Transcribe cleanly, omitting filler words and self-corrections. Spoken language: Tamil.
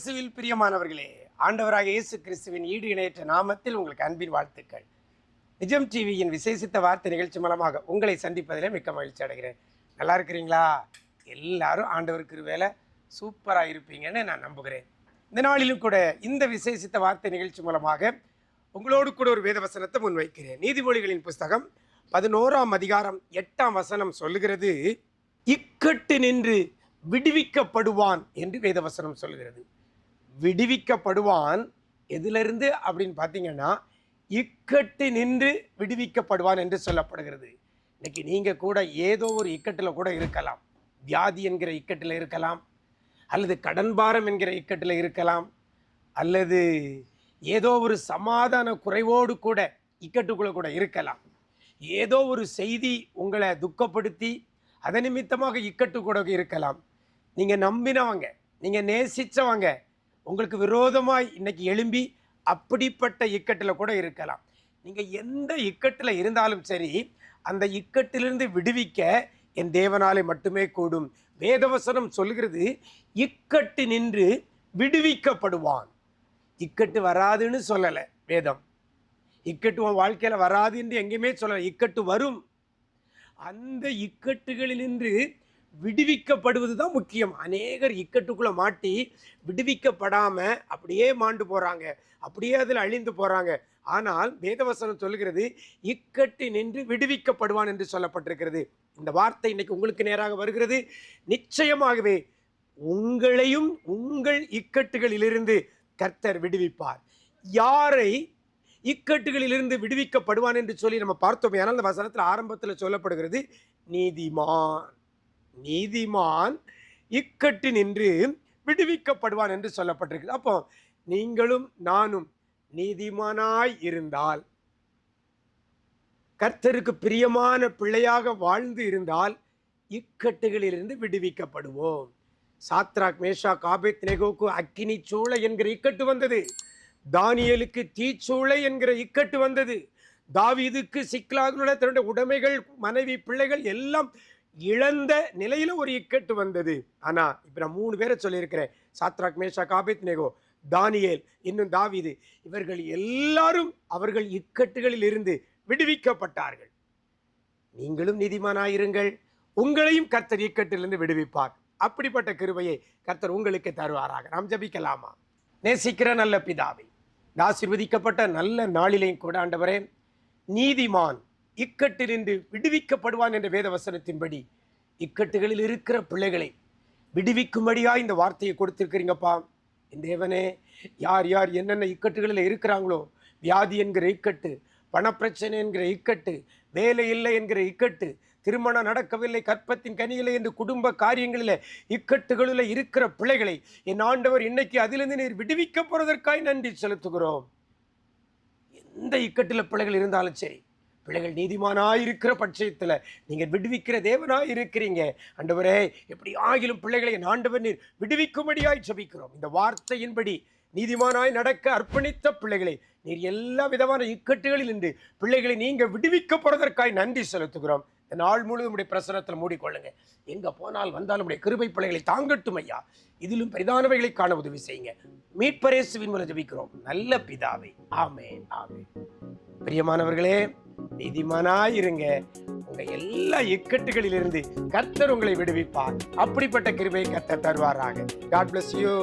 கிறிஸ்துவில் பிரியமானவர்களே, ஆண்டவராக இயேசு கிறிஸ்துவின் ஈடு இணையற்ற நாமத்தில் உங்களுக்கு அன்பின் வாழ்த்துக்கள். நிஜம் டிவியின் விசேஷித்த வார்த்தை நிகழ்ச்சி மூலமாக உங்களை சந்திப்பதிலே மிக்க மகிழ்ச்சி அடைகிறேன். நல்லா இருக்கிறீங்களா? எல்லாரும் ஆண்டவர் கிருபையில சூப்பராக இருப்பீங்கன்னு நான் நம்புகிறேன். இந்த நாளிலும் கூட இந்த விசேஷித்த வார்த்தை நிகழ்ச்சி மூலமாக உங்களோடு கூட ஒரு வேதவசனத்தை முன்வைக்கிறேன். நீதிமொழிகளின் புஸ்தகம் 11ஆம் அதிகாரம் 8ஆம் வசனம் சொல்லுகிறது, இக்கட்டு நின்று விடுவிக்கப்படுவான் என்று வேதவசனம் சொல்கிறது. விடுவிக்கப்படுவான் எதிலிருந்து அப்படின்னு பார்த்தீங்கன்னா, இக்கட்டு நின்று விடுவிக்கப்படுவான் என்று சொல்லப்படுகிறது. இன்னைக்கு நீங்கள் கூட ஏதோ ஒரு இக்கட்டில் கூட இருக்கலாம். வியாதி என்கிற இக்கட்டில் இருக்கலாம், அல்லது கடன் பாரம் என்கிற இக்கட்டில் இருக்கலாம், அல்லது ஏதோ ஒரு சமாதான குறைவோடு கூட இக்கட்டுக்குள்ள கூட இருக்கலாம். ஏதோ ஒரு செய்தி உங்களை துக்கப்படுத்தி அதன் நிமித்தமாக இக்கட்டு கூட இருக்கலாம். நீங்கள் நம்பினவங்க, நீங்கள் நேசித்தவங்க உங்களுக்கு விரோதமாய் இன்னைக்கு எழும்பி அப்படிப்பட்ட இக்கட்டில் கூட இருக்கலாம். நீங்கள் எந்த இக்கட்டில் இருந்தாலும் சரி, அந்த இக்கட்டிலிருந்து விடுவிக்க என் தேவனாலே மட்டுமே கூடும். வேதவசனம் சொல்கிறது, இக்கட்டு நின்று விடுவிக்கப்படுவான். இக்கட்டு வராதுன்னு சொல்லலை வேதம். இக்கட்டு உன் வாழ்க்கையில் வராது என்று எங்கேயுமே சொல்லலை. இக்கட்டு வரும். அந்த இக்கட்டுகளினின்று விடுவிக்கப்படுவது தான் முக்கியம். அநேகர் இக்கட்டுக்குள்ளே மாட்டி விடுவிக்கப்படாமல் அப்படியே மாண்டு போகிறாங்க, அப்படியே அதில் அழிந்து போகிறாங்க. ஆனால் வேதவசனம் சொல்லுகிறது, இக்கட்டு நின்று விடுவிக்கப்படுவான் என்று சொல்லப்பட்டிருக்கிறது. இந்த வார்த்தை இன்னைக்கு உங்களுக்கு நேராக வருகிறது. நிச்சயமாகவே உங்களையும் உங்கள் இக்கட்டுகளிலிருந்து கர்த்தர் விடுவிப்பார். யாரை இக்கட்டுகளிலிருந்து விடுவிக்கப்படுவான் என்று சொல்லி நம்ம பார்த்தோம். ஆனால் அந்த வசனத்தில் ஆரம்பத்தில் சொல்லப்படுகிறது, நீதிமான். நீதிமான் இக்கட்டு நின்று விடுவிக்கப்படுவான் என்று சொல்லப்பட்டிருக்கு. அப்போ நீங்களும் நானும் நீதிமானாய் இருந்தால், கர்த்தருக்கு பிரியமான பிள்ளையாக வாழ்ந்து இருந்தால், இக்கட்டுகளிலிருந்து விடுவிக்கப்படுவோம். சாத்ராக், மேஷாக், ஆபேத்நேகோவுக்கு அக்கினி சூளை என்கிற இக்கட்டு வந்தது. தானியேலுக்கு தீச்சூளை என்கிற இக்கட்டு வந்தது. தாவீதுக்கு சிக்லாகுல தன்னுடைய உடைமைகள், மனைவி, பிள்ளைகள் எல்லாம் இழந்த நிலையில ஒரு இக்கட்டு வந்தது. ஆனா இப்ப நான் 3 பேரை சொல்லியிருக்கிறேன். சாத்ராக், மேஷாக், ஆபேத்நேகோ, தானியேல், இன்னும் தாவீது. இவர்கள் எல்லாரும் அவர்கள் இக்கட்டுகளில் இருந்து விடுவிக்கப்பட்டார்கள். நீங்களும் நீதிமானாயிருங்கள், உங்களையும் கர்த்தர் இக்கட்டிலிருந்து விடுவிப்பார். அப்படிப்பட்ட கிருபையை கர்த்தர் உங்களுக்கு தருவாராக. நாம் ஜெபிக்கலாமா? நேசிக்கிற நல்ல பிதாவே, ஆசீர்வதிக்கப்பட்ட நல்ல நாளிலையும் கூட ஆண்டவரே, நீதிமான் இக்கட்டிலிருந்து விடுவிக்கப்படுவான் என்ற வேதவசனத்தின்படி இக்கட்டுகளில் இருக்கிற பிள்ளைகளை விடுவிக்கும்படியா இந்த வார்த்தையை கொடுத்திருக்கிறீங்கப்பா. இந்த தேவனே, யார் யார் என்னென்ன இக்கட்டுகளில் இருக்கிறாங்களோ, வியாதி என்கிற இக்கட்டு, பணப்பிரச்சனை என்கிற இக்கட்டு, வேலை இல்லை என்கிற இக்கட்டு, திருமணம் நடக்கவில்லை, கற்பத்தின் கனியில்லை என்று குடும்ப காரியங்களில் இக்கட்டுகளில் இருக்கிற பிள்ளைகளை என் ஆண்டவர் இன்னைக்கு அதிலிருந்து நீர் விடுவிக்க போறதற்காய் நன்றி செலுத்துகிறோம். எந்த இக்கட்டில் பிள்ளைகள் இருந்தாலும் சரி, பிள்ளைகள் நீதிமானாயிருக்கிற பட்சத்தில் நீங்கள் விடுவிக்கிற தேவனாய் இருக்கிறீங்க. ஆண்டவரே, எப்படி ஆகிலும் பிள்ளைகளை என் ஆண்டவர் நீர் விடுவிக்கும்படியாய் ஜெபிக்கிறோம். இந்த வார்த்தையின்படி நீதிமானாய் நடக்க அர்ப்பணித்த பிள்ளைகளை நீர் எல்லா விதமான இக்கட்டுகளில் இருந்து பிள்ளைகளை நீங்கள் விடுவிக்க போறதற்காய் நன்றி செலுத்துகிறோம். இந்த நாள் முழுவதும் உடைய பிரசனத்தில் மூடிக்கொள்ளுங்க. எங்க போனால் வந்தாலும் உடைய கிருபை பிள்ளைகளை தாங்கட்டும் ஐயா. இதிலும் பிரதானவைகளை காண உதவி செய்யுங்க. மீட்பர் இயேசுவின் மூலம் ஜெபிக்கிறோம் நல்ல பிதாவே, ஆமென், ஆமென். பிரியமானவர்களே, நீதிமானாயிருங்க. உங்க எல்லா இக்கட்டுகளில் இருந்து கர்த்தர் உங்களை விடுவிப்பார். அப்படிப்பட்ட கிருபையை கர்த்தர் தருவாராக. God bless you.